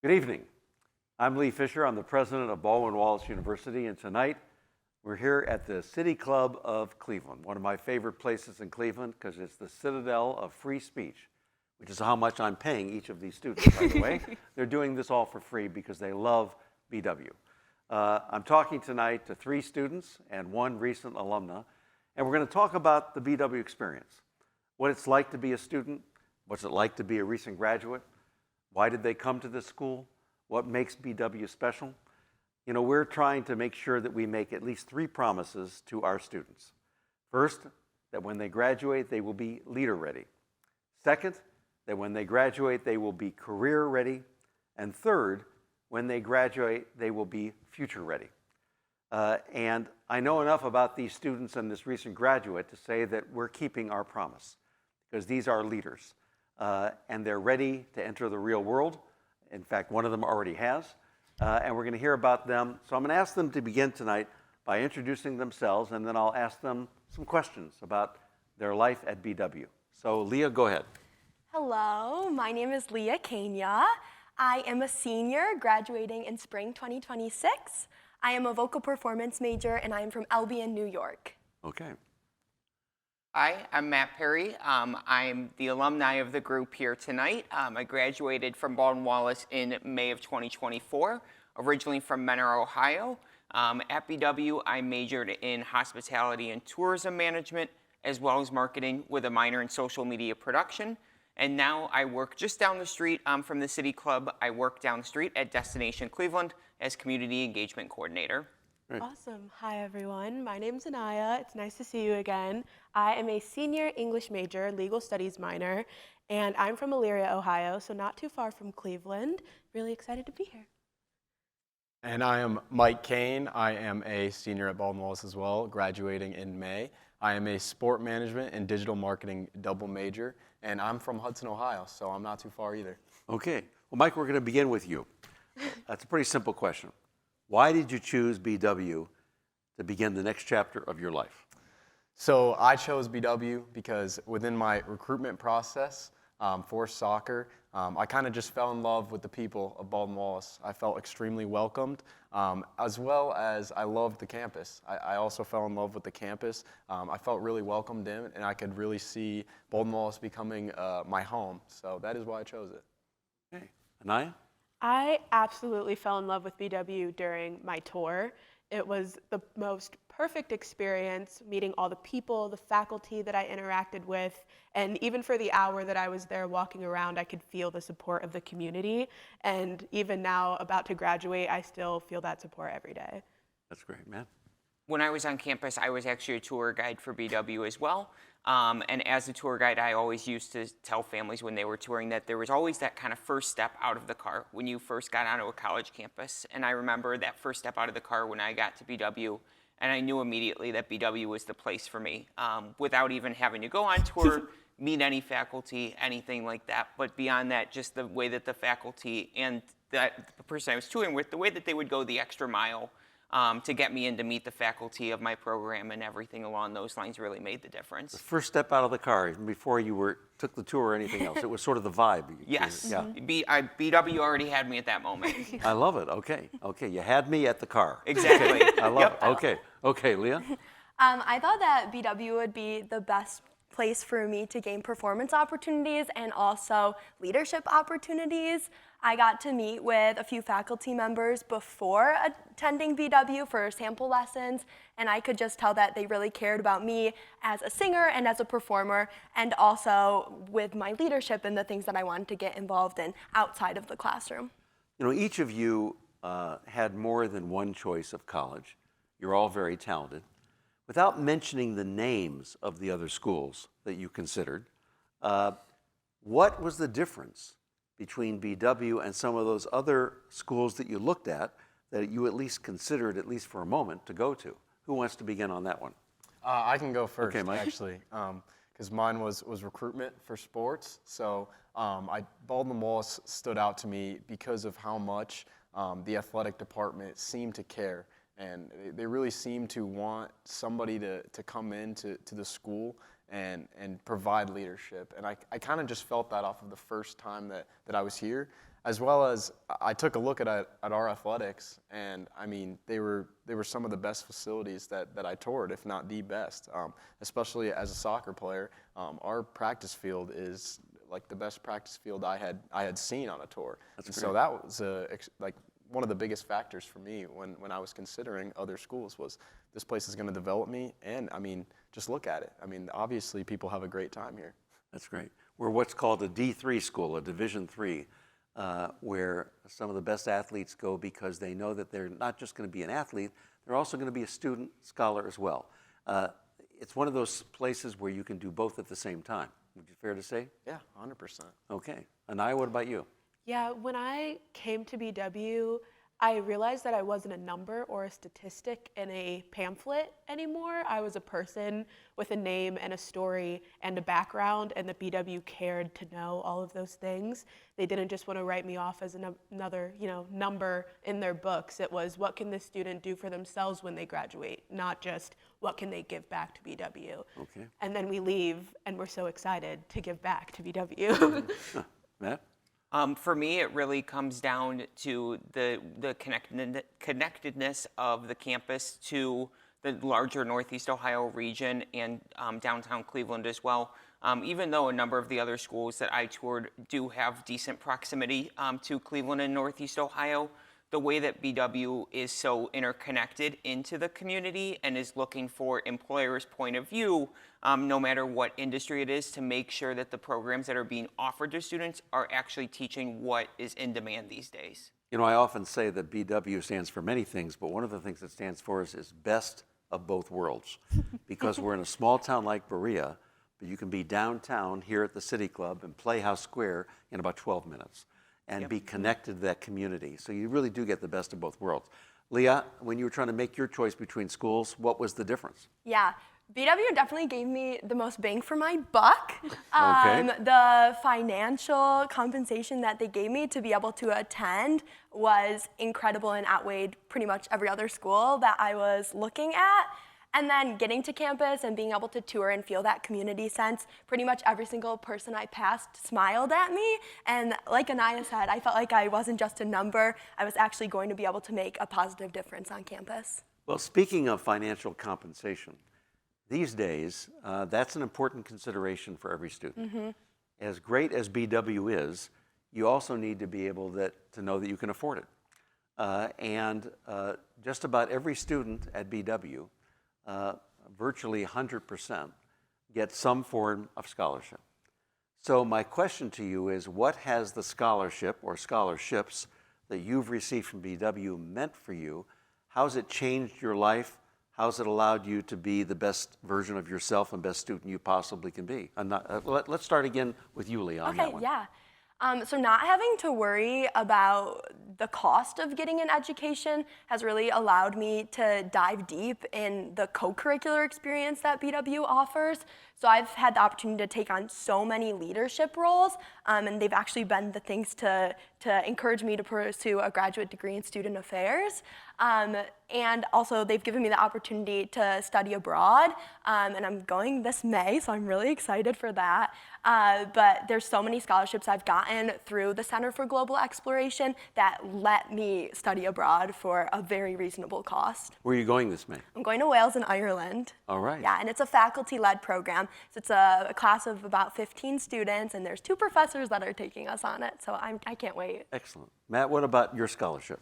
Good evening. I'm Lee Fisher. I'm the president of Baldwin Wallace University, and tonight we're here at the City Club of Cleveland, one of my favorite places in Cleveland because it's the citadel of free speech, which is how much I'm paying each of these students, by the way. They're doing this all for free because they love BW. I'm talking tonight to 3 students and 1 recent alumna, and we're going to talk about the BW experience, what it's like to be a student, what's it like to be a recent graduate, why did they come to this school, what makes BW special. You know, we're trying to make sure that we make at least 3 promises to our students. First, that when they graduate, they will be leader ready. Second, that when they graduate, they will be career ready. And third, when they graduate, they will be future ready. And I know enough about these students and this recent graduate to say that we're keeping our promise because these are leaders and they're ready to enter the real world. In fact, one of them already has. And we're going to hear about them. So I'm going to ask them to begin tonight by introducing themselves, and then I'll ask them some questions about their life at BW. So Leah, go ahead. Hello, my name is Leah Kenya. I am a senior graduating in spring 2026. I am a vocal performance major, and I am from Albion, New York. Okay. Hi, I'm Matt Perry. I'm the alumni of the group here tonight. I graduated from Baldwin Wallace in May of 2024, originally from Mentor, Ohio. At BW, I majored in hospitality and tourism management, as well as marketing with a minor in social media production. And now I work just down the street from the City Club. I work down the street at Destination Cleveland as Community Engagement Coordinator. Great. Awesome. Hi, everyone. My name's Anaya. It's nice to see you again. I am a senior English major, legal studies minor, and I'm from Elyria, Ohio, so not too far from Cleveland. Really excited to be here. And I am Mike Kane. I am a senior at Baldwin Wallace as well, graduating in May. I am a sport management and digital marketing double major, and I'm from Hudson, Ohio, so I'm not too far either. Okay. Well, Mike, we're going to begin with you. That's a pretty simple question. Why did you choose BW to begin the next chapter of your life? So I chose BW because within my recruitment process for soccer, I kind of just fell in love with the people of Baldwin Wallace. I felt extremely welcomed, as well as I loved the campus. I also fell in love with the campus. I felt really welcomed in, and I could really see Baldwin Wallace becoming my home. So that is why I chose it. Okay. Anaya? I absolutely fell in love with BW during my tour. It was the most perfect experience, meeting all the people, the faculty that I interacted with, and even for the hour that I was there walking around, I could feel the support of the community. And even now, about to graduate, I still feel that support every day. That's great, man. When I was on campus, I was actually a tour guide for BW as well. And as a tour guide, I always used to tell families when they were touring that there was always that kind of first step out of the car when you first got onto a college campus. And I remember that first step out of the car when I got to BW, and I knew immediately that BW was the place for me, without even having to go on tour, meet any faculty, anything like that. But beyond that, just the way that the faculty and that the person I was touring with, the way that they would go the extra mile to get me in to meet the faculty of my program and everything along those lines really made the difference. The first step out of the car, even before you took the tour or anything else, it was sort of the vibe. Yes. Yeah. BW already had me at that moment. I love it. Okay. Okay. You had me at the car. Exactly. I love it. Okay. Okay, Leah? I thought that BW would be the best place for me to gain performance opportunities and also leadership opportunities. I got to meet with a few faculty members before attending BW for sample lessons, and I could just tell that they really cared about me as a singer and as a performer, and also with my leadership and the things that I wanted to get involved in outside of the classroom. You know, each of you had more than one choice of college. You're all very talented. Without mentioning the names of the other schools that you considered, what was the difference between BW and some of those other schools that you looked at that you at least considered, at least for a moment, to go to? Who wants to begin on that one? I can go first, Okay, Mike. actually, because mine was recruitment for sports. So Baldwin Wallace stood out to me because of how much the athletic department seemed to care. And they really seemed to want somebody to come into the school and provide leadership. And I kind of just felt that off of the first time that I was here, as well as I took a look at our athletics, and I mean, they were some of the best facilities that I toured, if not the best. Especially as a soccer player, our practice field is like the best practice field I had seen on a tour. So that was like one of the biggest factors for me when I was considering other schools was this place is going to develop me, and I mean, just look at it. I mean, obviously people have a great time here. That's great. We're what's called a D3 school, a Division III, where some of the best athletes go because they know that they're not just going to be an athlete, they're also going to be a student, scholar as well. It's one of those places where you can do both at the same time. Would you fair to say? Yeah, 100%. Okay. Anaya, what about you? Yeah, when I came to BW, I realized that I wasn't a number or a statistic in a pamphlet anymore. I was a person with a name and a story and a background, and the BW cared to know all of those things. They didn't just want to write me off as another, number in their books. It was, what can this student do for themselves when they graduate, not just what can they give back to BW. Okay. And then we leave, and we're so excited to give back to BW. Matt? For me, it really comes down to the connectedness of the campus to the larger Northeast Ohio region and downtown Cleveland as well. Even though a number of the other schools that I toured do have decent proximity to Cleveland and Northeast Ohio, the way that BW is so interconnected into the community and is looking for employers' point of view, no matter what industry it is, to make sure that the programs that are being offered to students are actually teaching what is in demand these days. You know, I often say that BW stands for many things, but one of the things it stands for is best of both worlds. Because we're in a small town like Berea, but you can be downtown here at the City Club and Playhouse Square in about 12 minutes. And be connected to that community. So you really do get the best of both worlds. Leah, when you were trying to make your choice between schools, what was the difference? Yeah, BW definitely gave me the most bang for my buck. Okay. The financial compensation that they gave me to be able to attend was incredible and outweighed pretty much every other school that I was looking at. And then getting to campus and being able to tour and feel that community sense, pretty much every single person I passed smiled at me. And like Anaya said, I felt like I wasn't just a number. I was actually going to be able to make a positive difference on campus. Well, speaking of financial compensation, these days, that's an important consideration for every student. Mm-hmm. As great as BW is, you also need to be able to know that you can afford it. And just about every student at BW, virtually 100%, get some form of scholarship. So my question to you is, what has the scholarship or scholarships that you've received from BW meant for you? How's it changed your life? How's it allowed you to be the best version of yourself and best student you possibly can be? Let's start again with you, Leah, on that one. Okay, yeah. So not having to worry about the cost of getting an education has really allowed me to dive deep in the co-curricular experience that BW offers. So I've had the opportunity to take on so many leadership roles, and they've actually been the things to encourage me to pursue a graduate degree in student affairs. And also they've given me the opportunity to study abroad, and I'm going this May, so I'm really excited for that. But there's so many scholarships I've gotten through the Center for Global Exploration that let me study abroad for a very reasonable cost. Where are you going this May? I'm going to Wales and Ireland. All right. Yeah, and it's a faculty-led program. So it's a class of about 15 students, and there's 2 professors that are taking us on it. So I can't wait. Excellent. Matt, what about your scholarship?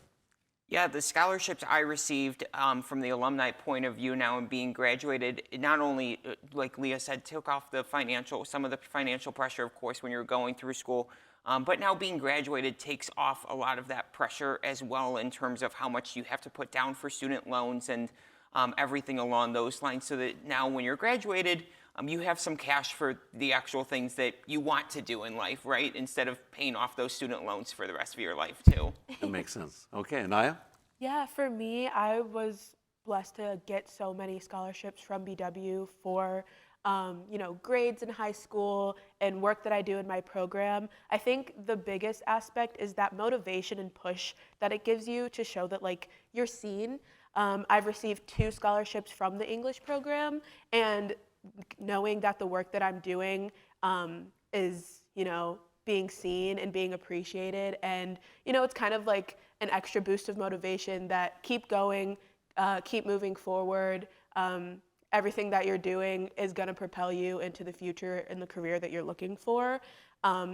Yeah, the scholarships I received from the alumni point of view now and being graduated, it not only, like Leah said, took off some of the financial pressure, of course, when you're going through school, but now being graduated takes off a lot of that pressure as well in terms of how much you have to put down for student loans and everything along those lines, so that now when you're graduated, you have some cash for the actual things that you want to do in life, right? Instead of paying off those student loans for the rest of your life, too. That makes sense. Okay, Anaya? Yeah, for me, I was blessed to get so many scholarships from BW for, grades in high school and work that I do in my program. I think the biggest aspect is that motivation and push that it gives you to show that, you're seen. I've received 2 scholarships from the English program, and knowing that the work that I'm doing is, being seen and being appreciated. And, it's kind of like an extra boost of motivation that keep going, keep moving forward. Everything that you're doing is going to propel you into the future in the career that you're looking for.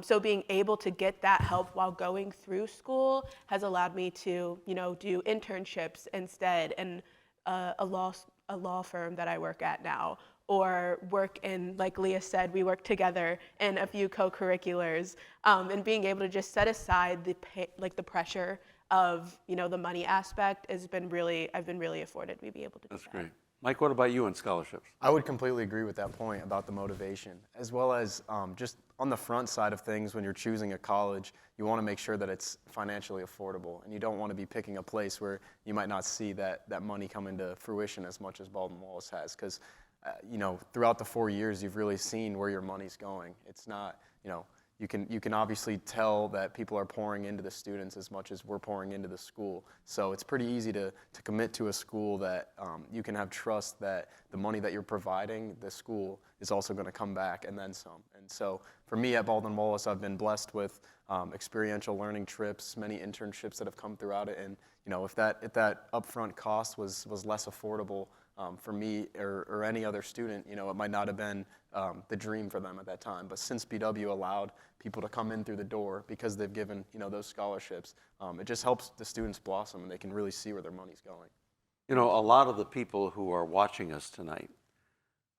So being able to get that help while going through school has allowed me to, do internships instead, and a law firm that I work at now, or work in, like Leah said, we work together in a few co-curriculars, and being able to just set aside the pressure of, the money aspect I've been really afforded to be able to do that. That's great. Mike, what about you on scholarships? I would completely agree with that point about the motivation, as well as just on the front side of things. When you're choosing a college, you want to make sure that it's financially affordable, and you don't want to be picking a place where you might not see that money come into fruition as much as Baldwin Wallace has, because throughout the 4 years, you've really seen where your money's going. It's not, you can obviously tell that people are pouring into the students as much as we're pouring into the school. So it's pretty easy to commit to a school that you can have trust that the money that you're providing the school is also going to come back and then some. And so for me at Baldwin Wallace, I've been blessed with experiential learning trips, many internships that have come throughout it. And if that upfront cost was less affordable for me or any other student, it might not have been the dream for them at that time. But since BW allowed people to come in through the door because they've given those scholarships, it just helps the students blossom, and they can really see where their money's going. A lot of the people who are watching us tonight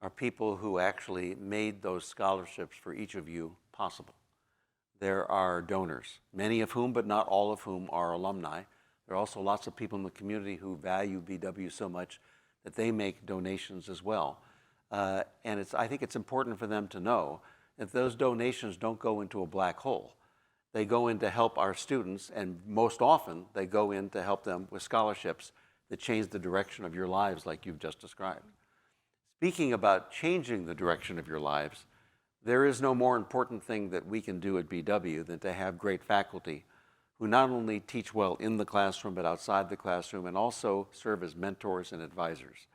are people who actually made those scholarships for each of you possible. There are donors, many of whom, but not all of whom, are alumni. There are also lots of people in the community who value BW so much that they make donations as well. And I think it's important for them to know that those donations don't go into a black hole. They go in to help our students, and most often they go in to help them with scholarships that change the direction of your lives like you've just described. Speaking about changing the direction of your lives, there is no more important thing that we can do at BW than to have great faculty who not only teach well in the classroom but outside the classroom, and also serve as mentors and advisors.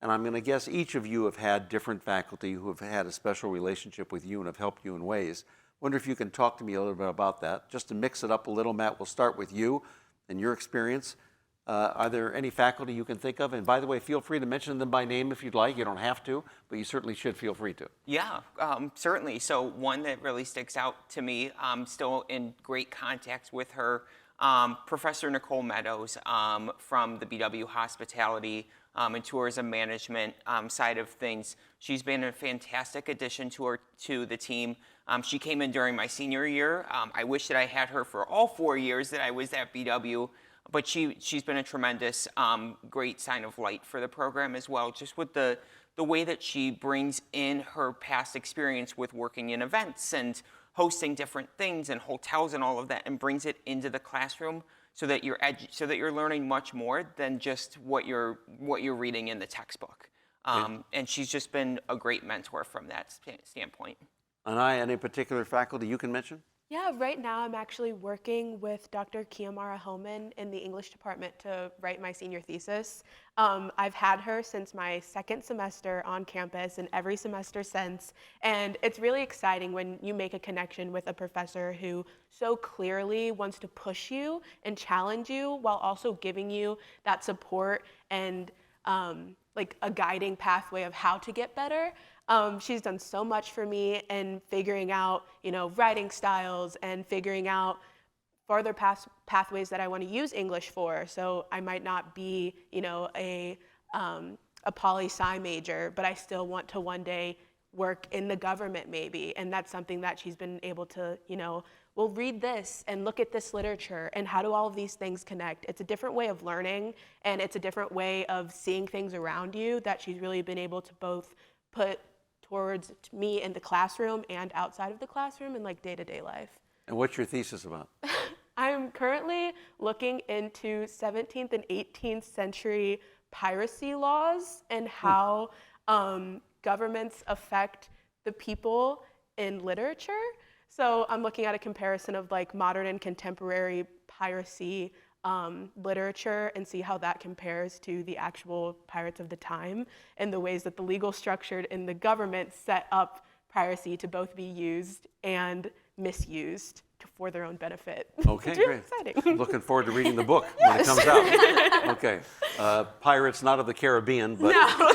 And I'm going to guess each of you have had different faculty who have had a special relationship with you and have helped you in ways. Wonder if you can talk to me a little bit about that. Just to mix it up a little, Matt, we'll start with you and your experience. Are there any faculty you can think of? And by the way, feel free to mention them by name if you'd like. You don't have to, but you certainly should feel free to. Yeah, certainly. So one that really sticks out to me, I'm still in great contact with her, Professor Nicole Meadows from the BW Hospitality and Tourism Management side of things. She's been a fantastic addition to the team. She came in during my senior year. I wish that I had her for all 4 years that I was at BW. But she's been a tremendous, great sign of light for the program as well, just with the way that she brings in her past experience with working in events and hosting different things and hotels and all of that, and brings it into the classroom so that you're learning much more than just what you're reading in the textbook. And she's just been a great mentor from that standpoint. And any particular faculty you can mention? Yeah, right now I'm actually working with Dr. Kiamara Homan in the English department to write my senior thesis. I've had her since my second semester on campus and every semester since. And it's really exciting when you make a connection with a professor who so clearly wants to push you and challenge you while also giving you that support and like a guiding pathway of how to get better. She's done so much for me in figuring out, writing styles and figuring out farther pathways that I want to use English for. So I might not be, a poli-sci major, but I still want to one day work in the government maybe. And that's something that she's been able to, well, read this and look at this literature and how do all of these things connect. It's a different way of learning, and it's a different way of seeing things around you that she's really been able to both put towards me in the classroom and outside of the classroom in like day-to-day life. And what's your thesis about? I'm currently looking into 17th and 18th century piracy laws and how governments affect the people in literature. So I'm looking at a comparison of like modern and contemporary piracy literature and see how that compares to the actual pirates of the time and the ways that the legal structure in the government set up piracy to both be used and misused for their own benefit. Okay, It's really great. exciting. Looking forward to reading the book when it comes out. Okay. Pirates not of the Caribbean, but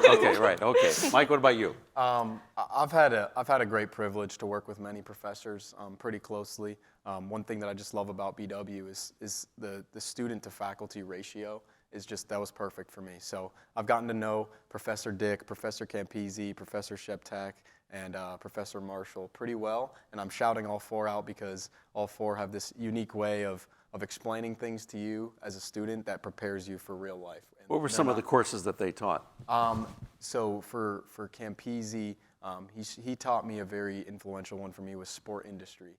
okay, right. Okay. Mike, what about you? I've had a great privilege to work with many professors pretty closely. One thing that I just love about BW is the student to faculty ratio that was perfect for me. So I've gotten to know Professor Dick, Professor Campisi, Professor Sheptak, and Professor Marshall pretty well, and I'm shouting all four out because all four have this unique way of explaining things to you as a student that prepares you for real life. And What were some of the courses that they taught? So for Campisi, he taught me a very influential one for me was sport industry.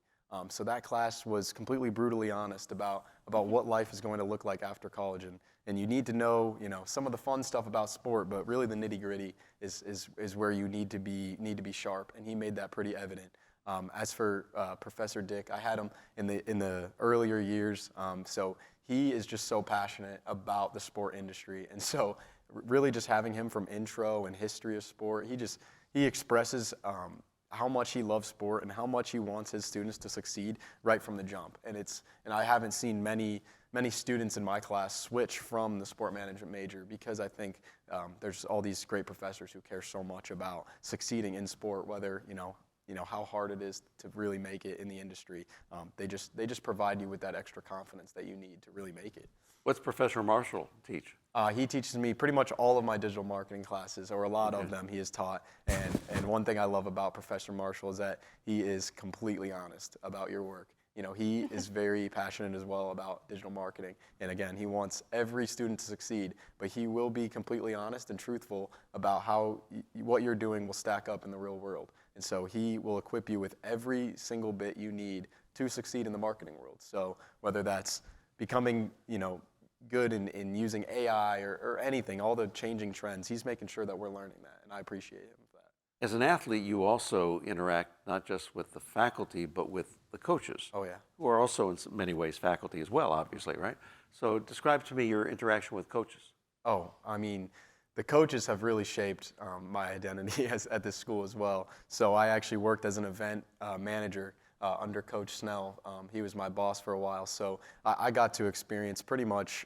So that class was completely brutally honest about what life is going to look like after college, and you need to know some of the fun stuff about sport, but really the nitty gritty is where you need to be sharp, and he made that pretty evident. As for Professor Dick, I had him in the earlier years, so he is just so passionate about the sport industry, and so really just having him from intro and history of sport, he expresses how much he loves sport and how much he wants his students to succeed right from the jump. And I haven't seen many students in my class switch from the sport management major because I think there's all these great professors who care so much about succeeding in sport, whether how hard it is to really make it in the industry. They just provide you with that extra confidence that you need to really make it. What's Professor Marshall teach? He teaches me pretty much all of my digital marketing classes, or a lot of them he has taught. And one thing I love about Professor Marshall is that he is completely honest about your work. He is very passionate as well about digital marketing. And again, he wants every student to succeed, but he will be completely honest and truthful about how what you're doing will stack up in the real world. And so he will equip you with every single bit you need to succeed in the marketing world. So whether that's becoming, good in using AI or anything, all the changing trends, he's making sure that we're learning that, and I appreciate him for that. As an athlete, you also interact not just with the faculty, but with the coaches. Oh, yeah. Who are also in many ways faculty as well, obviously, right? So describe to me your interaction with coaches. Oh, I mean, the coaches have really shaped my identity at this school as well. So I actually worked as an event manager under Coach Snell. He was my boss for a while, so I got to experience pretty much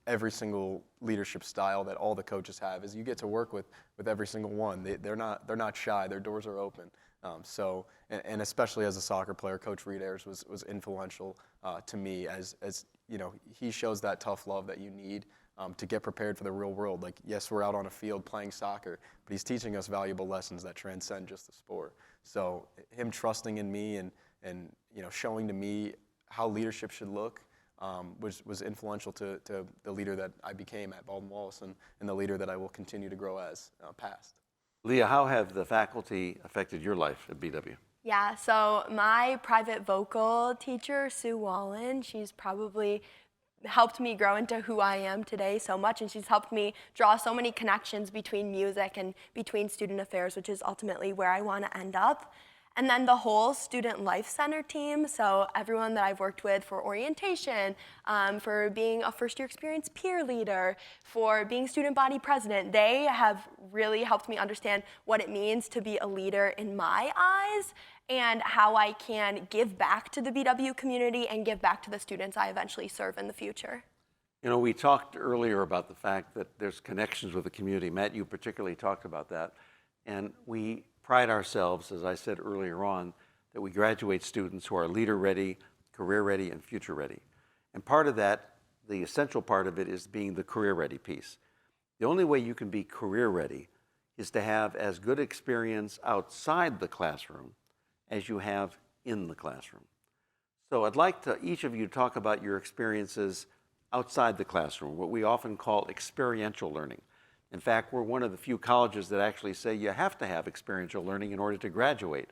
every single leadership style that all the coaches have. Is you get to work with every single one. They're not shy. Their doors are open. And especially as a soccer player, Coach Reed Ayers was influential to me as he shows that tough love that you need to get prepared for the real world. Like, yes, we're out on a field playing soccer, but he's teaching us valuable lessons that transcend just the sport. So him trusting in me and showing to me how leadership should look was influential to the leader that I became at Baldwin Wallace and the leader that I will continue to grow as past. Leah, how have the faculty affected your life at BW? Yeah, so my private vocal teacher, Sue Wallen, she's probably helped me grow into who I am today so much, and she's helped me draw so many connections between music and between student affairs, which is ultimately where I want to end up. And then the whole Student Life Center team, so everyone that I've worked with for orientation, for being a first-year experience peer leader, for being student body president, they have really helped me understand what it means to be a leader in my eyes and how I can give back to the BW community and give back to the students I eventually serve in the future. We talked earlier about the fact that there's connections with the community. Matt, you particularly talked about that. And we pride ourselves, as I said earlier on, that we graduate students who are leader-ready, career-ready, and future-ready. And part of that, the essential part of it, is being the career-ready piece. The only way you can be career-ready is to have as good experience outside the classroom as you have in the classroom. So I'd like to each of you talk about your experiences outside the classroom, what we often call experiential learning. In fact, we're one of the few colleges that actually say you have to have experiential learning in order to graduate.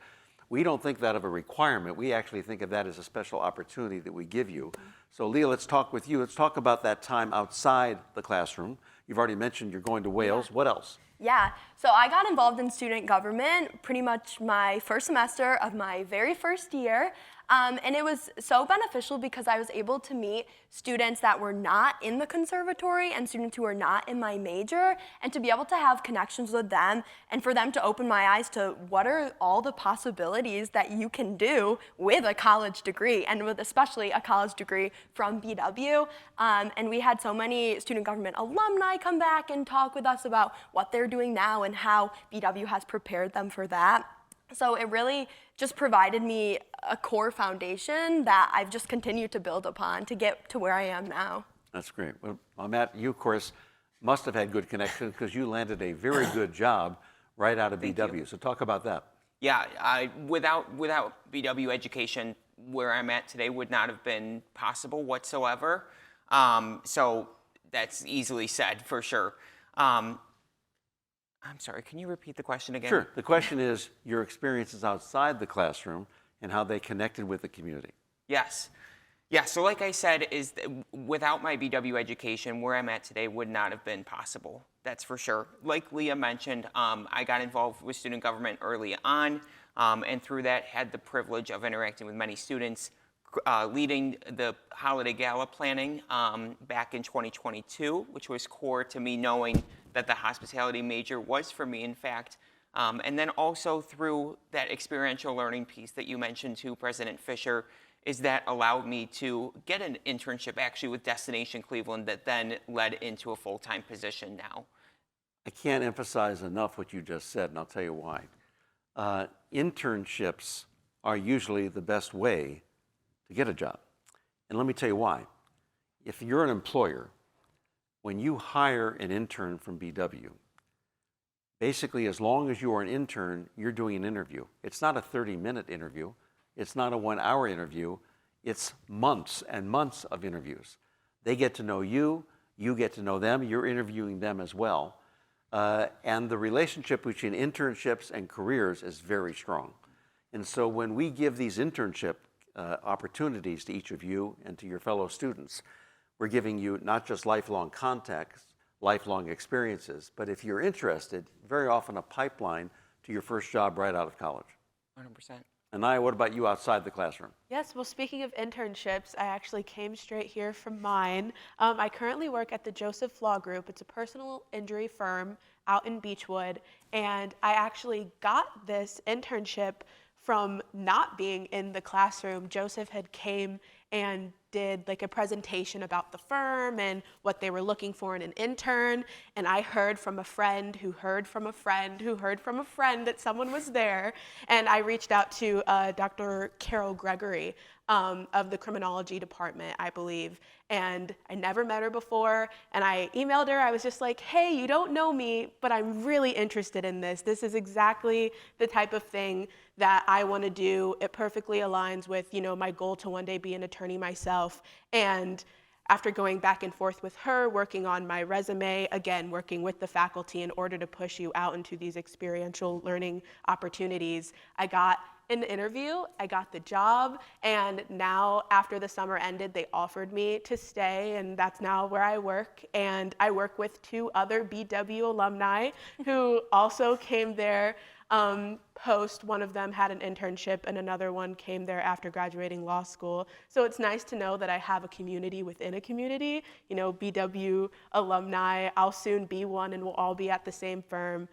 We don't think that of a requirement. We actually think of that as a special opportunity that we give you. So Leah, let's talk with you. Let's talk about that time outside the classroom. You've already mentioned you're going to Wales. What else? Yeah, so I got involved in student government pretty much my first semester of my very first year. And it was so beneficial because I was able to meet students that were not in the conservatory and students who were not in my major, and to be able to have connections with them and for them to open my eyes to what are all the possibilities that you can do with a college degree, and with especially a college degree from BW. And we had so many student government alumni come back and talk with us about what they're doing now and how BW has prepared them for that. So it really just provided me a core foundation that I've just continued to build upon to get to where I am now. That's great. Well, Matt, you, of course, must have had good connections because you landed a very good job right out of BW. So talk about that. Yeah, without BW education, where I'm at today would not have been possible whatsoever. So that's easily said, for sure. I'm sorry, can you repeat the question again? Sure. The question is your experiences outside the classroom and how they connected with the community. Yes. Yeah, so like I said, without my BW education, where I'm at today would not have been possible. That's for sure. Like Leah mentioned, I got involved with student government early on, and through that had the privilege of interacting with many students, leading the holiday gala planning back in 2022, which was core to me knowing that the hospitality major was for me, in fact. And then also through that experiential learning piece that you mentioned too, President Fisher, is that allowed me to get an internship actually with Destination Cleveland that then led into a full-time position now. I can't emphasize enough what you just said, and I'll tell you why. Internships are usually the best way to get a job. And let me tell you why. If you're an employer, when you hire an intern from BW, basically as long as you are an intern, you're doing an interview. It's not a 30-minute interview. It's not a 1-hour interview. It's months and months of interviews. They get to know you, you get to know them, you're interviewing them as well. And the relationship between internships and careers is very strong. And so when we give these internship opportunities to each of you and to your fellow students, we're giving you not just lifelong contacts, lifelong experiences, but if you're interested, very often a pipeline to your first job right out of college. 100%. Anaya, what about you outside the classroom? Yes, well, speaking of internships, I actually came straight here from mine. I currently work at the Joseph Law Group. It's a personal injury firm out in Beechwood, and I actually got this internship from not being in the classroom. Joseph had came and did like a presentation about the firm and what they were looking for in an intern. And I heard from a friend who heard from a friend who heard from a friend that someone was there. And I reached out to Dr. Carol Gregory of the criminology department, I believe. And I never met her before. And I emailed her. I was just like, hey, you don't know me, but I'm really interested in this. This is exactly the type of thing that I want to do. It perfectly aligns with, my goal to one day be an attorney myself. And after going back and forth with her, working on my resume, again, working with the faculty in order to push you out into these experiential learning opportunities, I got in the interview, I got the job, and now after the summer ended, they offered me to stay, and that's now where I work. And I work with 2 other BW alumni who also came there post. One of them had an internship and another one came there after graduating law school. So it's nice to know that I have a community within a community, BW alumni. I'll soon be one and we'll all be at the same firm.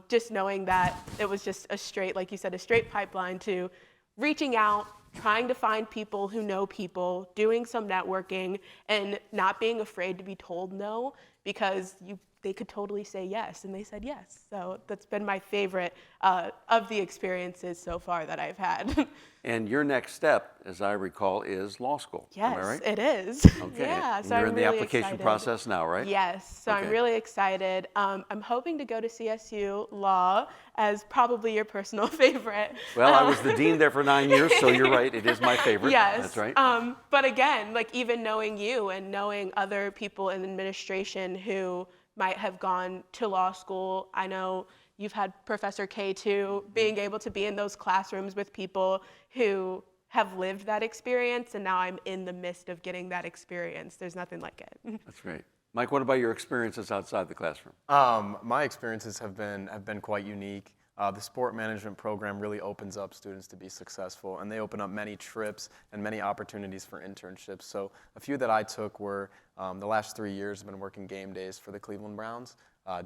Just knowing that it was just a straight, like you said, a straight pipeline to reaching out, trying to find people who know people, doing some networking, and not being afraid to be told no, because they could totally say yes, and they said yes. So that's been my favorite of the experiences so far that I've had. And your next step, as I recall, is law school. Yes, am I right? it is. Okay. Yeah, And so you're I'm in the really application excited. process now, right? Yes, so Okay. I'm really excited. I'm hoping to go to CSU Law as probably your personal favorite. Well, I was the dean there for 9 years, so you're right. It is my favorite. Yes. That's right. But again, even knowing you and knowing other people in administration who might have gone to law school, I know you've had Professor K too, being able to be in those classrooms with people who have lived that experience, and now I'm in the midst of getting that experience. There's nothing like it. That's great. Mike, what about your experiences outside the classroom? My experiences have been quite unique. The sport management program really opens up students to be successful, and they open up many trips and many opportunities for internships. So a few that I took were the last 3 years I've been working game days for the Cleveland Browns,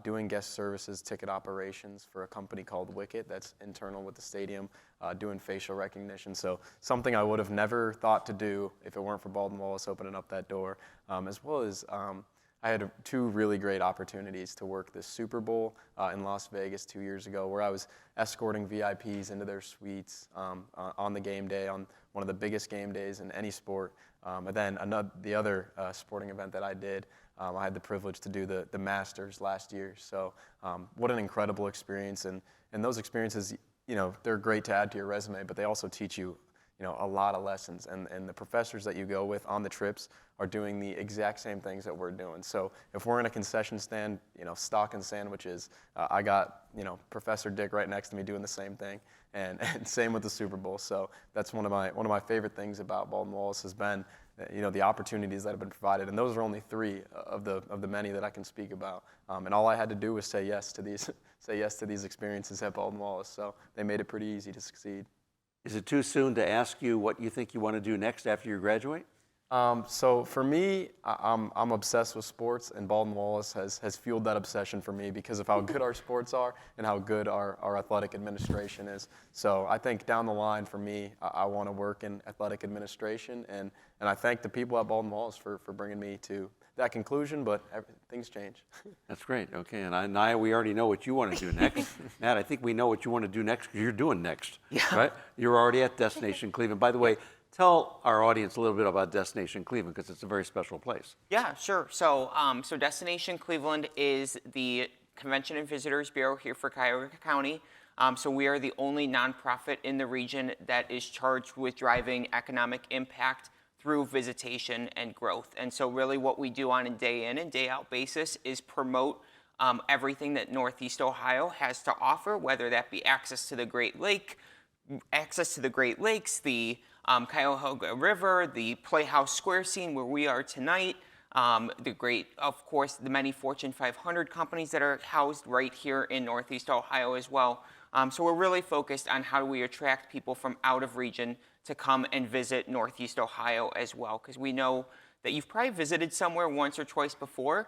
doing guest services, ticket operations for a company called Wicket that's internal with the stadium, doing facial recognition. So something I would have never thought to do if it weren't for Baldwin Wallace opening up that door, as well as I had 2 really great opportunities to work the Super Bowl in Las Vegas 2 years ago, where I was escorting VIPs into their suites on the game day, on one of the biggest game days in any sport. And then the other sporting event that I did, I had the privilege to do the Masters last year. So what an incredible experience. And those experiences, they're great to add to your resume, but they also teach you a lot of lessons, and the professors that you go with on the trips are doing the exact same things that we're doing. So if we're in a concession stand, stocking sandwiches, I got, Professor Dick right next to me doing the same thing, and same with the Super Bowl. So that's one of my favorite things about Baldwin Wallace has been, the opportunities that have been provided, and those are only 3 of the many that I can speak about. And all I had to do was say yes to these experiences at Baldwin Wallace. So they made it pretty easy to succeed. Is it too soon to ask you what you think you want to do next after you graduate? So for me, I'm obsessed with sports, and Baldwin Wallace has fueled that obsession for me because of how good our sports are and how good our athletic administration is. So I think down the line for me, I want to work in athletic administration, and I thank the people at Baldwin Wallace for bringing me to that conclusion, but things change. That's great. Okay, and Naya, we already know what you want to do next. Matt, I think we know what you want to do next because you're doing next, right? You're already at Destination Cleveland. By the way, tell our audience a little bit about Destination Cleveland because it's a very special place. Yeah, sure. So Destination Cleveland is the Convention and Visitors Bureau here for Cuyahoga County. So we are the only nonprofit in the region that is charged with driving economic impact through visitation and growth. And so really what we do on a day in and day out basis is promote everything that Northeast Ohio has to offer, whether that be access to the Great Lakes, the Cuyahoga River, the Playhouse Square scene where we are tonight, of course, the many Fortune 500 companies that are housed right here in Northeast Ohio as well. So we're really focused on how do we attract people from out of region to come and visit Northeast Ohio as well, because we know that you've probably visited somewhere once or twice before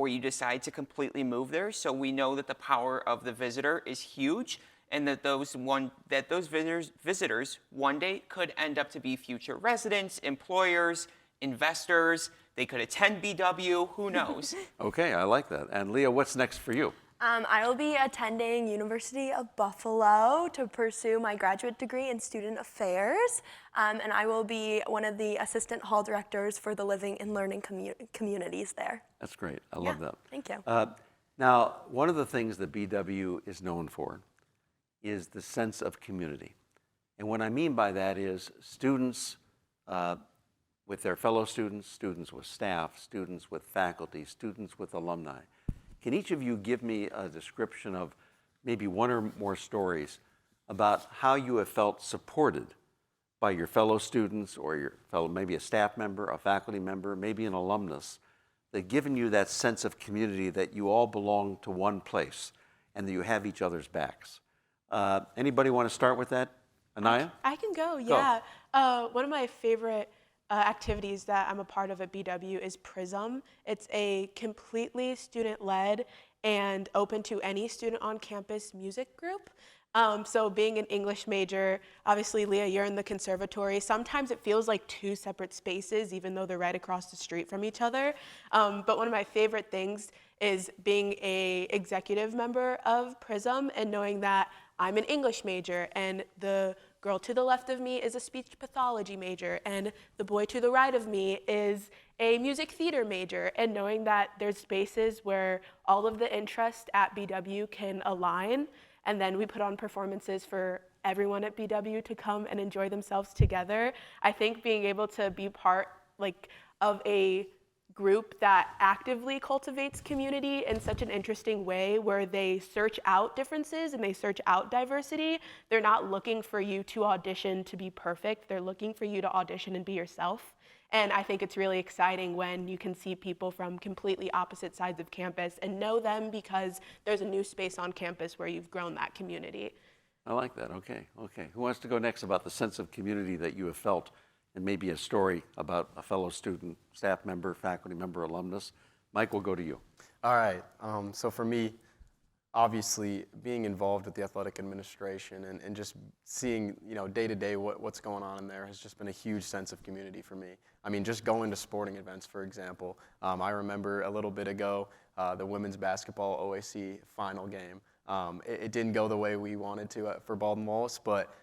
you decide to completely move there. So we know that the power of the visitor is huge, and that those visitors one day could end up to be future residents, employers, investors. They could attend BW. Who knows? Okay, I like that. And Leah, what's next for you? I will be attending University of Buffalo to pursue my graduate degree in student affairs, and I will be one of the assistant hall directors for the Living and Learning communities there. That's great. I love that. Thank you. Now, one of the things that BW is known for is the sense of community. And what I mean by that is students with their fellow students, students with staff, students with faculty, students with alumni. Can each of you give me a description of maybe one or more stories about how you have felt supported by your fellow students or your fellow, maybe a staff member, a faculty member, maybe an alumnus, that given you that sense of community that you all belong to one place and that you have each other's backs? Anybody want to start with that? Anaya? I can go, yeah. One of my favorite activities that I'm a part of at BW is PRISM. It's a completely student-led and open to any student on campus music group. So being an English major, obviously, Leah, you're in the conservatory. Sometimes it feels like 2 separate spaces, even though they're right across the street from each other. But one of my favorite things is being a executive member of PRISM and knowing that I'm an English major and the girl to the left of me is a speech pathology major and the boy to the right of me is a music theater major, and knowing that there's spaces where all of the interests at BW can align, and then we put on performances for everyone at BW to come and enjoy themselves together. I think being able to be part of a group that actively cultivates community in such an interesting way, where they search out differences and they search out diversity. They're not looking for you to audition to be perfect. They're looking for you to audition and be yourself. And I think it's really exciting when you can see people from completely opposite sides of campus and know them because there's a new space on campus where you've grown that community. I like that. Okay. Who wants to go next about the sense of community that you have felt, and maybe a story about a fellow student, staff member, faculty member, alumnus? Mike, we'll go to you. All right. So for me, obviously, being involved with the athletic administration and just seeing, day to day what's going on in there has just been a huge sense of community for me. I mean, just going to sporting events, for example. I remember a little bit ago, the women's basketball OAC final game. It didn't go the way we wanted to for Baldwin Wallace, but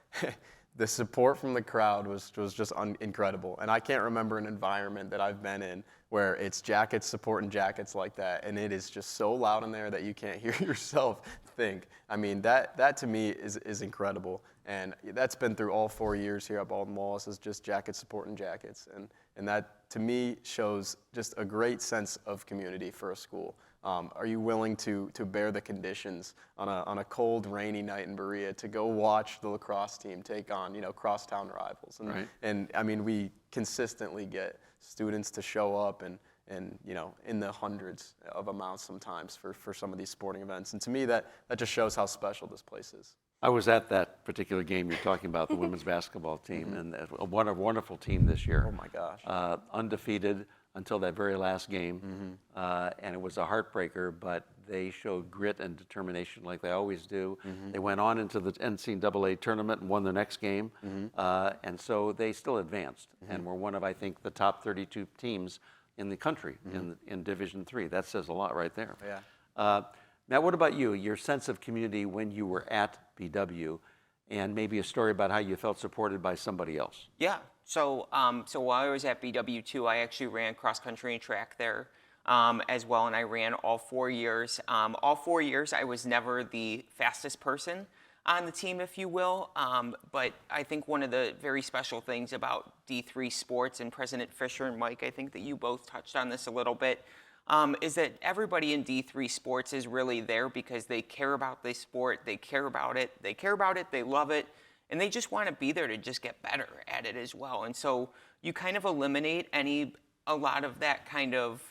the support from the crowd was just incredible. And I can't remember an environment that I've been in where it's jackets supporting jackets like that, and it is just so loud in there that you can't hear yourself think. I mean, that to me is incredible. And that's been through all 4 years here at Baldwin Wallace, is just jackets supporting jackets. And that, to me, shows just a great sense of community for a school. Are you willing to bear the conditions on a cold, rainy night in Berea to go watch the lacrosse team take on, crosstown rivals? And, right. and I mean, we consistently get students to show up and in the hundreds of amounts sometimes for some of these sporting events. And to me, that just shows how special this place is. I was at that particular game you're talking about, the women's basketball team, and a wonderful team this year. Oh my gosh. Undefeated until that very last game, and it was a heartbreaker, but they showed grit and determination like they always do. They went on into the NCAA tournament and won the next game, and so they still advanced, and were one of, I think, the top 32 teams in the country in Division III. That says a lot right there. Yeah. Matt, what about you? Your sense of community when you were at BW, and maybe a story about how you felt supported by somebody else. Yeah. So while I was at BW2, I actually ran cross country and track there as well, and I ran all 4 years. All 4 years, I was never the fastest person on the team, if you will. But I think one of the very special things about D3 sports, and President Fisher and Mike, I think that you both touched on this a little bit, is that everybody in D3 sports is really there because they care about the sport, they care about it, they love it, and they just want to be there to just get better at it as well. And so you kind of eliminate a lot of that kind of,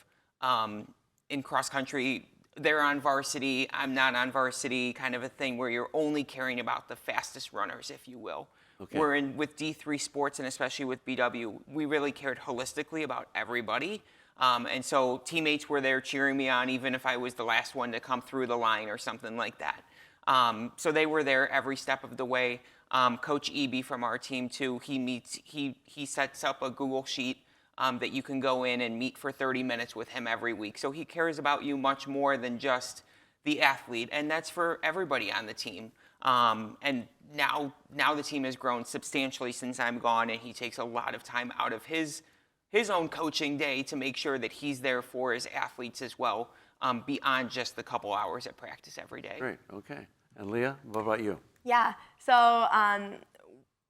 in cross country, they're on varsity, I'm not on varsity kind of a thing where you're only caring about the fastest runners, if you will. Okay. With D3 sports, and especially with BW, we really cared holistically about everybody. And so teammates were there cheering me on, even if I was the last one to come through the line or something like that. So they were there every step of the way. Coach Eby from our team too, he sets up a Google Sheet that you can go in and meet for 30 minutes with him every week. So he cares about you much more than just the athlete, and that's for everybody on the team. And now the team has grown substantially since I'm gone, and he takes a lot of time out of his own coaching day to make sure that he's there for his athletes as well, beyond just the couple hours at practice every day. Great, okay. And Leah, what about you? Yeah, so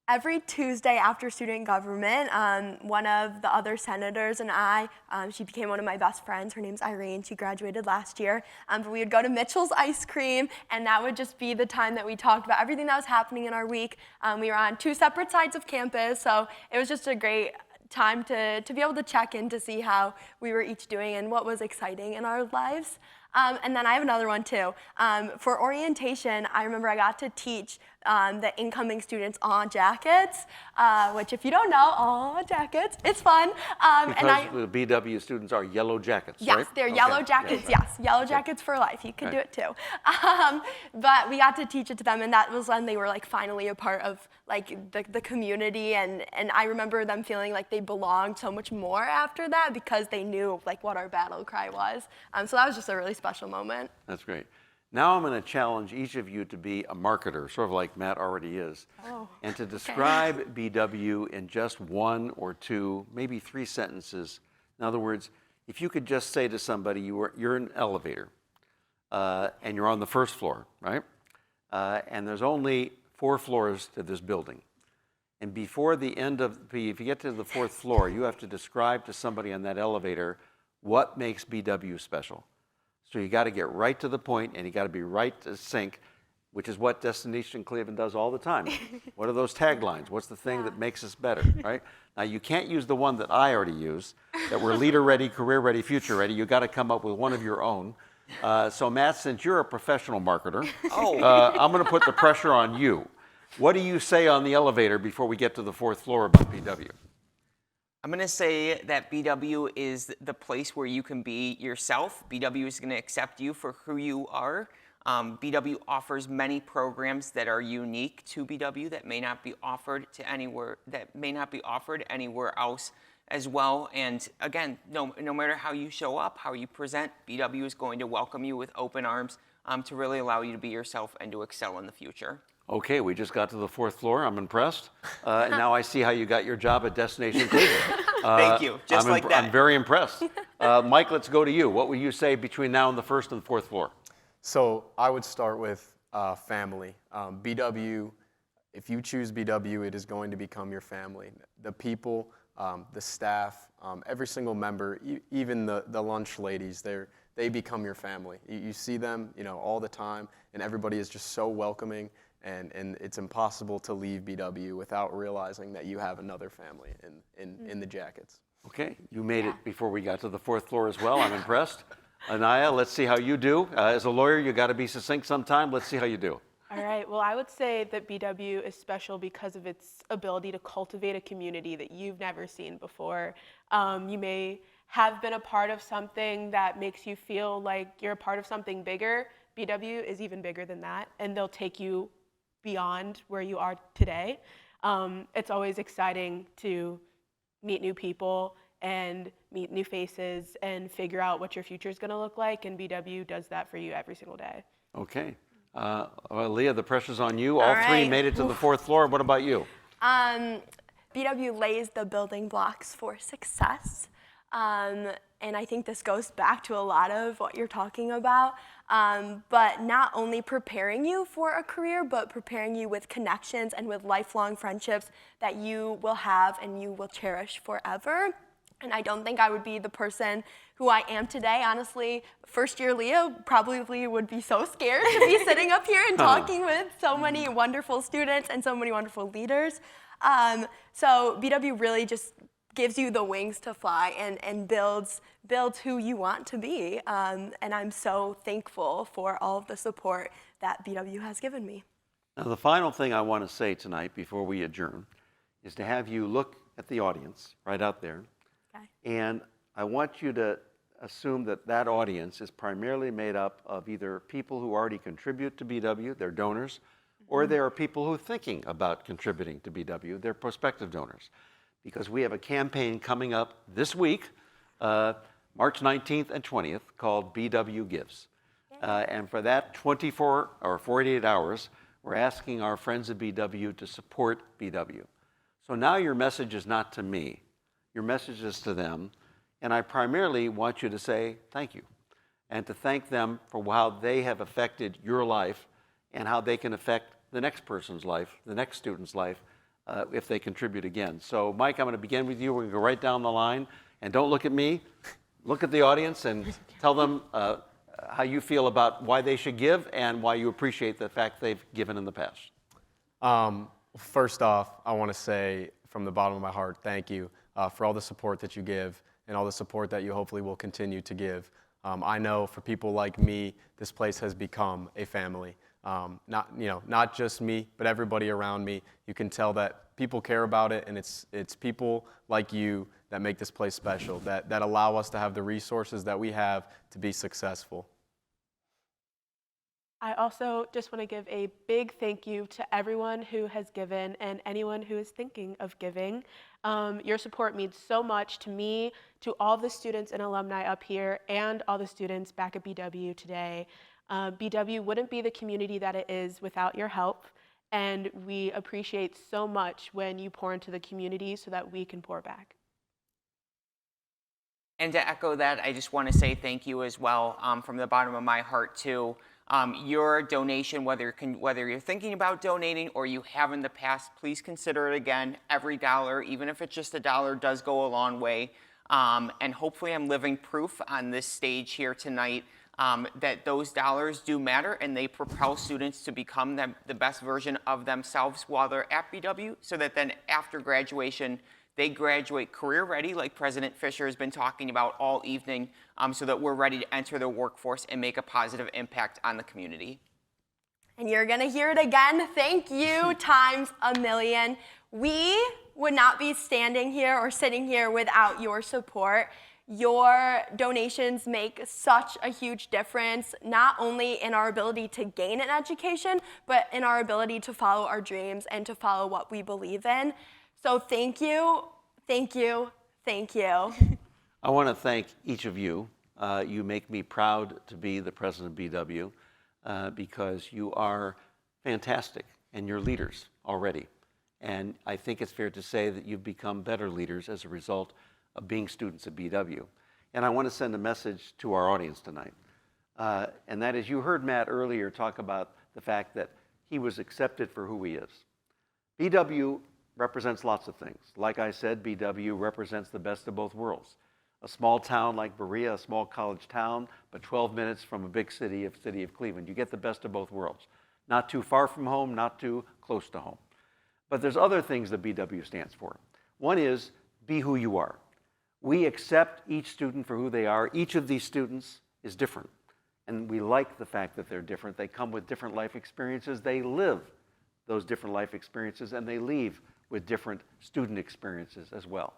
every Tuesday after student government, one of the other senators and I, she became one of my best friends. Her name's Irene. She graduated last year. But we would go to Mitchell's Ice Cream, and that would just be the time that we talked about everything that was happening in our week. We were on 2 separate sides of campus, so it was just a great time to be able to check in to see how we were each doing and what was exciting in our lives. And then I have another one too. For orientation, I remember I got to teach the incoming students on jackets, which if you don't know, jackets, it's fun. Because the BW students are yellow jackets, yes, right? they're yellow jackets, yes. Yellow jackets for life. You can do it too. But we got to teach it to them, and that was when they were like finally a part of like the community, and I remember them feeling like they belonged so much more after that because they knew like what our battle cry was. So that was just a really special moment. That's great. Now I'm going to challenge each of you to be a marketer, sort of like Matt already is, and to describe BW in just 1 or 2, maybe 3 sentences. In other words, if you could just say to somebody, you're in an elevator, and you're on the 1st floor, right? And there's only 4 floors to this building. And before the end of, if you get to the 4th floor, you have to describe to somebody on that elevator what makes BW special. So you got to get right to the point, and you got to be right to sync, which is what Destination Cleveland does all the time. What are those taglines? What's the thing that makes us better, right? Now, you can't use the one that I already use, that we're leader ready, career ready, future ready. You got to come up with one of your own. So Matt, since you're a professional marketer, I'm going to put the pressure on you. What do you say on the elevator before we get to the 4th floor about BW? I'm going to say that BW is the place where you can be yourself. BW is going to accept you for who you are. BW offers many programs that are unique to BW that may not be offered anywhere else as well. And again, no matter how you show up, how you present, BW is going to welcome you with open arms to really allow you to be yourself and to excel in the future. Okay, we just got to the 4th floor. I'm impressed. And now I see how you got your job at Destination Cleveland. Thank you. Just like that. I'm very impressed. Mike, let's go to you. What will you say between now and the 1st and the 4th floor? So I would start with family. BW, if you choose BW, it is going to become your family. The people, the staff, every single member, even the lunch ladies, they become your family. You see them, all the time, and everybody is just so welcoming. And it's impossible to leave BW without realizing that you have another family in the Jackets. Okay, you made it before we got to the 4th floor as well. I'm impressed. Anaya, let's see how you do. As a lawyer, you got to be succinct sometime. Let's see how you do. All right, well, I would say that BW is special because of its ability to cultivate a community that you've never seen before. You may have been a part of something that makes you feel like you're a part of something bigger. BW is even bigger than that, and they'll take you beyond where you are today. It's always exciting to meet new people and meet new faces and figure out what your future is going to look like, and BW does that for you every single day. Okay. Well, Leah, the pressure's on you. All All three right. made it to the 4th floor. What about you? BW lays the building blocks for success. And I think this goes back to a lot of what you're talking about, but not only preparing you for a career, but preparing you with connections and with lifelong friendships that you will have and you will cherish forever. And I don't think I would be the person who I am today. Honestly, first year Leah probably would be so scared to be sitting up here and talking with so many wonderful students and so many wonderful leaders. So BW really just gives you the wings to fly and builds who you want to be. And I'm so thankful for all of the support that BW has given me. Now, the final thing I want to say tonight before we adjourn is to have you look at the audience right out there. Okay. And I want you to assume that that audience is primarily made up of either people who already contribute to BW, they're donors, or there are people who are thinking about contributing to BW, they're prospective donors. Because we have a campaign coming up this week, March 19th and 20th, called BW Gives. And for that 24 or 48 hours, we're asking our friends at BW to support BW. So now your message is not to me. Your message is to them. And I primarily want you to say thank you and to thank them for how they have affected your life and how they can affect the next person's life, the next student's life, if they contribute again. So, Mike, I'm going to begin with you. We're going to go right down the line. And don't look at me. Look at the audience and tell them how you feel about why they should give and why you appreciate the fact they've given in the past. First off, I want to say from the bottom of my heart, thank you for all the support that you give and all the support that you hopefully will continue to give. I know for people like me, this place has become a family. Not just me, but everybody around me. You can tell that people care about it, and it's people like you that make this place special, that allow us to have the resources that we have to be successful. I also just want to give a big thank you to everyone who has given and anyone who is thinking of giving. Your support means so much to me, to all the students and alumni up here, and all the students back at BW today. BW wouldn't be the community that it is without your help, and we appreciate so much when you pour into the community so that we can pour back. And to echo that, I just want to say thank you as well from the bottom of my heart too. Your donation, whether you're thinking about donating or you have in the past, please consider it again. Every dollar, even if it's just $1, does go a long way. And hopefully I'm living proof on this stage here tonight that those dollars do matter and they propel students to become the best version of themselves while they're at BW, so that then after graduation, they graduate career ready, like President Fisher has been talking about all evening, so that we're ready to enter the workforce and make a positive impact on the community. And you're gonna hear it again. Thank you times a million. We would not be standing here or sitting here without your support. Your donations make such a huge difference, not only in our ability to gain an education, but in our ability to follow our dreams and to follow what we believe in. So thank you, thank you, thank you. I want to thank each of you. You make me proud to be the president of BW because you are fantastic and you're leaders already. And I think it's fair to say that you've become better leaders as a result of being students at BW. And I want to send a message to our audience tonight. And that is, you heard Matt earlier talk about the fact that he was accepted for who he is. BW represents lots of things. Like I said, BW represents the best of both worlds. A small town like Berea, a small college town, but 12 minutes from a big city of Cleveland. You get the best of both worlds. Not too far from home, not too close to home. But there's other things that BW stands for. One is, be who you are. We accept each student for who they are. Each of these students is different. And we like the fact that they're different. They come with different life experiences. They live those different life experiences, and they leave with different student experiences as well.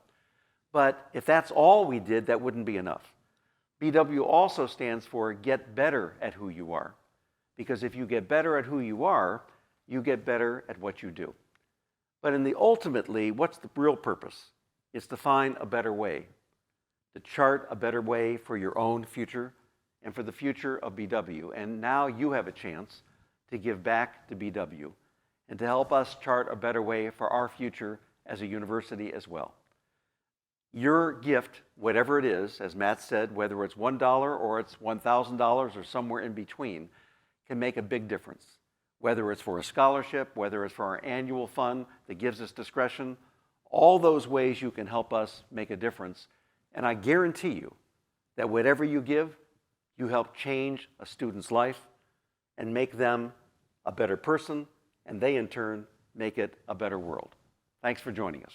But if that's all we did, that wouldn't be enough. BW also stands for get better at who you are. Because if you get better at who you are, you get better at what you do. But ultimately, what's the real purpose? It's to find a better way, to chart a better way for your own future and for the future of BW. And now you have a chance to give back to BW and to help us chart a better way for our future as a university as well. Your gift, whatever it is, as Matt said, whether it's $1 or it's $1,000 or somewhere in between, can make a big difference. Whether it's for a scholarship, whether it's for our annual fund that gives us discretion, all those ways you can help us make a difference. And I guarantee you that whatever you give, you help change a student's life and make them a better person, and they in turn make it a better world. Thanks for joining us.